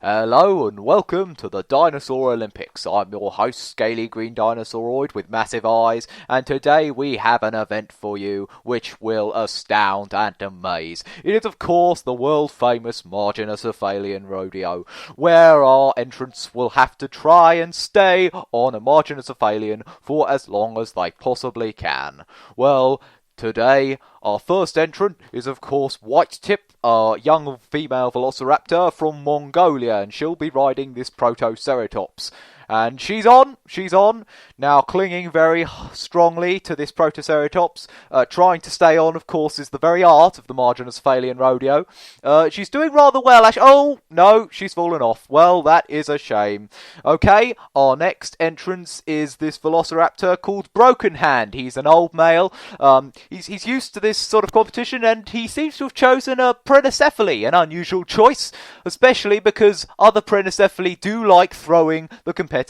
Hello and welcome to the Dinosaur Olympics. I'm your host, Scaly Green Dinosauroid with massive eyes, and today we have an event for you which will astound and amaze. It is of course the world famous Marginocephalian rodeo, where our entrants will have to try and stay on a Marginocephalian for as long as they possibly can. Well, today, our first entrant is, of course, White Tip, a young female velociraptor from Mongolia, and she'll be riding this Protoceratops. And she's on, now clinging very strongly to this Protoceratops. Trying to stay on, of course, is the very art of the Marginocephalian rodeo. She's doing rather well, actually. Oh, no, she's fallen off. Well, that is a shame. Okay, our next entrance is this velociraptor called Broken Hand. He's an old male. He's used to this sort of competition, and he seems to have chosen a Prenocephaly, an unusual choice, especially because other Prenocephali do like throwing the competitors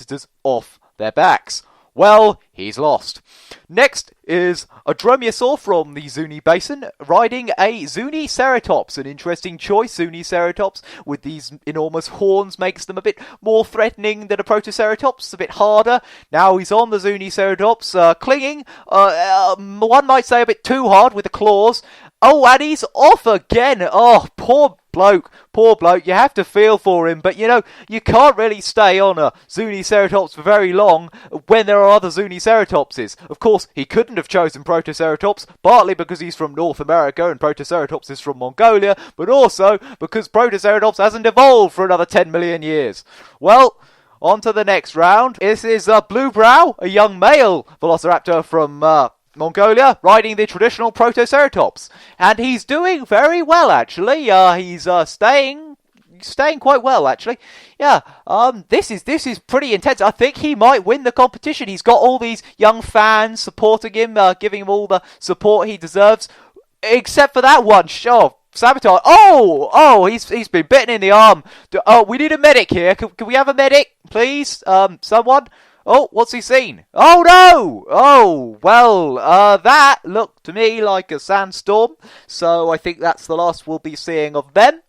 off their backs. Well, he's lost. Next is a dromaeosaur from the Zuni Basin, riding a Zuniceratops. An interesting choice. Zuniceratops with these enormous horns makes them a bit more threatening than a Protoceratops, a bit harder. Now he's on the Zuniceratops, clinging, one might say a bit too hard with the claws. Oh, and he's off again. Oh, poor bloke. You have to feel for him, but you can't really stay on a Zuniceratops for very long when there are other Zuniceratopses. Of course, he couldn't have chosen Protoceratops, partly because he's from North America and Protoceratops is from Mongolia, but also because Protoceratops hasn't evolved for another 10 million years. Well, on to the next round. This is Bluebrow, a young male velociraptor from Mongolia, riding the traditional Protoceratops, and he's doing very well actually. He's staying quite well actually. Yeah, this is pretty intense. I think he might win the competition. He's got all these young fans supporting him, giving him all the support he deserves, except for that one. Sure. Sabotage. Oh, he's been bitten in the arm. We need a medic here. Can we have a medic, please? Someone? Oh, what's he seen? Oh, no! Oh, well, that looked to me like a sandstorm, so I think that's the last we'll be seeing of them.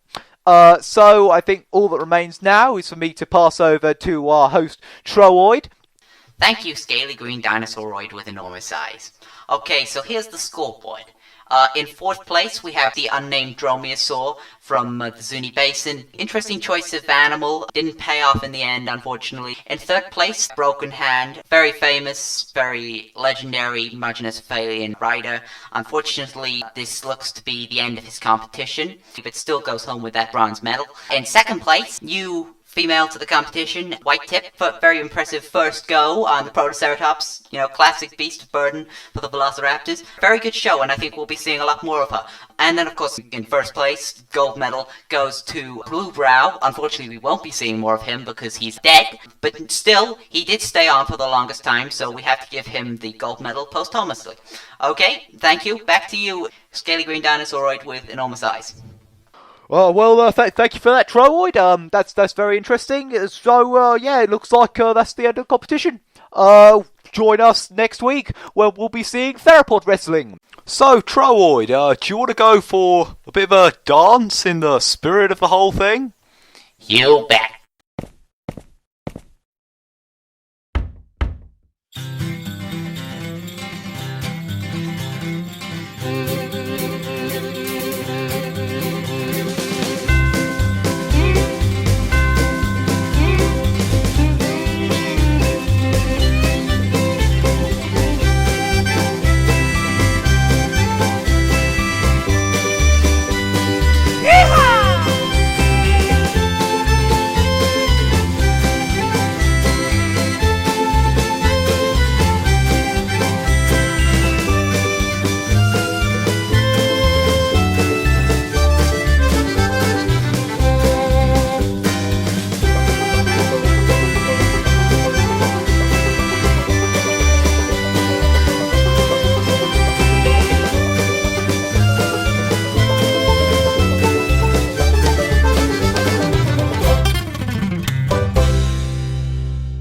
So I think all that remains now is for me to pass over to our host, Troid. Thank you, Scaly Green Dinosauroid with enormous eyes. Okay, so here's the scoreboard. In fourth place, we have the unnamed dromaeosaur from the Zuni Basin. Interesting choice of animal. Didn't pay off in the end, unfortunately. In third place, Broken Hand. Very famous, very legendary Marginocephalian rider. Unfortunately, this looks to be the end of his competition, but still goes home with that bronze medal. In second place, new female to the competition, White Tip, very impressive first go on the Protoceratops, classic beast of burden for the Velociraptors. Very good show, and I think we'll be seeing a lot more of her. And then, of course, in first place, gold medal goes to Bluebrow. Unfortunately, we won't be seeing more of him because he's dead, but still, he did stay on for the longest time, so we have to give him the gold medal posthumously. Okay, thank you. Back to you, Scaly Green Dinosauroid with enormous eyes. Well, thank you for that, Troid. That's very interesting. So, yeah, it looks like that's the end of the competition. Join us next week where we'll be seeing theropod wrestling. So, Troid, do you want to go for a bit of a dance in the spirit of the whole thing? You bet.